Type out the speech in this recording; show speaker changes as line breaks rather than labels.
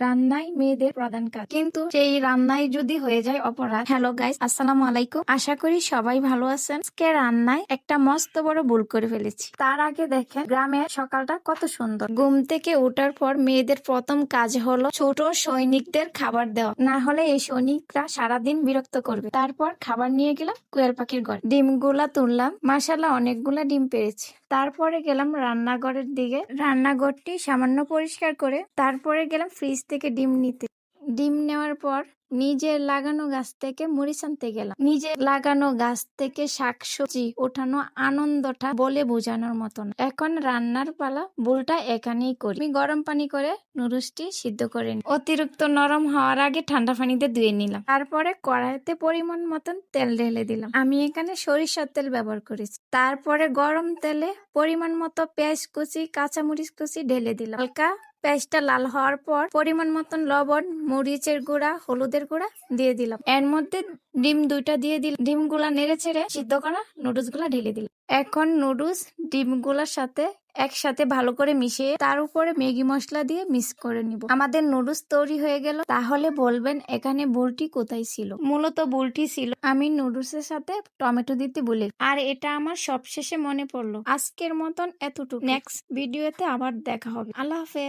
রান্নাই মেয়েদের প্রধান কাজ, কিন্তু সেই রান্নাই যদি হয়ে যায় অপরাধ। হ্যালো গাইস, আসসালামু আলাইকুম। আশা করি সবাই ভালো আছেন। আজকে রান্নায় একটা মস্ত বড় ভুল করে ফেলেছি। তার আগে দেখেন গ্রামের সকালটা কত সুন্দর। ঘুম থেকে ওঠার পর মেয়েদের প্রথম কাজ হলো ছোট সৈনিকদের খাবার দেওয়া, না হলে এই সৈনিকরা সারাদিন বিরক্ত করবে। তারপর খাবার নিয়ে গেলাম কোয়েল পাখির ঘরে, ডিমগুলা তুললাম। মাশাআল্লাহ, অনেকগুলা ডিম পেয়েছি। তারপরে গেলাম রান্নাঘরের দিকে, রান্নাঘরটি সামান্য পরিষ্কার করে তারপরে গেলাম ফ্রিজ থেকে ডিম নিতে। ডিম নেওয়ার পর নিজের লাগানো গাছ থেকে মরিচ আনতে গেলাম। নিজের লাগানো গাছ থেকে শাকসবজি ওঠানো আনন্দটা বলে বোঝানোর মতন। এখন রান্নার পালা, ভুলটা এখানেই করি। আমি গরম পানি করে নুডলসটি সিদ্ধ করে নিই। অতিরিক্ত নরম হওয়ার আগে ঠান্ডা পানিতে ধুয়ে নিলাম। তারপরে কড়াইতে পরিমাণ মতন তেল ঢেলে দিলাম। আমি এখানে সরিষার তেল ব্যবহার করেছি। তারপরে গরম তেলে পরিমাণ মতো পেঁয়াজ কুচি, কাঁচামরিচ কুচি ঢেলে দিলাম। হালকা পেঁয়াজটা লাল হওয়ার পর পরিমাণ মতন লবণ, মরিচের গুঁড়া, হলুদের গুঁড়া দিয়ে দিলাম। এর মধ্যে ডিম দুইটা দিয়ে দিলাম। ডিমগুলা নেড়ে ছেড়ে সিদ্ধ করা নুডলস গুলা ঢেলে দিলাম। এখন নুডলস ডিমগুলার সাথে একসাথে ভালো করে মিশিয়ে তার উপরে ম্যাগি মশলা দিয়ে মিক্স করে নিব। আমাদের নুডলস তৈরি হয়ে গেল। তাহলে বলবেন এখানে ভুলটি কোথায় ছিল? মূলত ভুলটি ছিল আমি নুডলসের সাথে টমেটো দিতে ভুলে, আর এটা আমার সবশেষে মনে পড়লো। আজকের মতন এতটুকু। নেক্সট ভিডিওতে আবার দেখা হবে। আল্লাহ হাফেজ।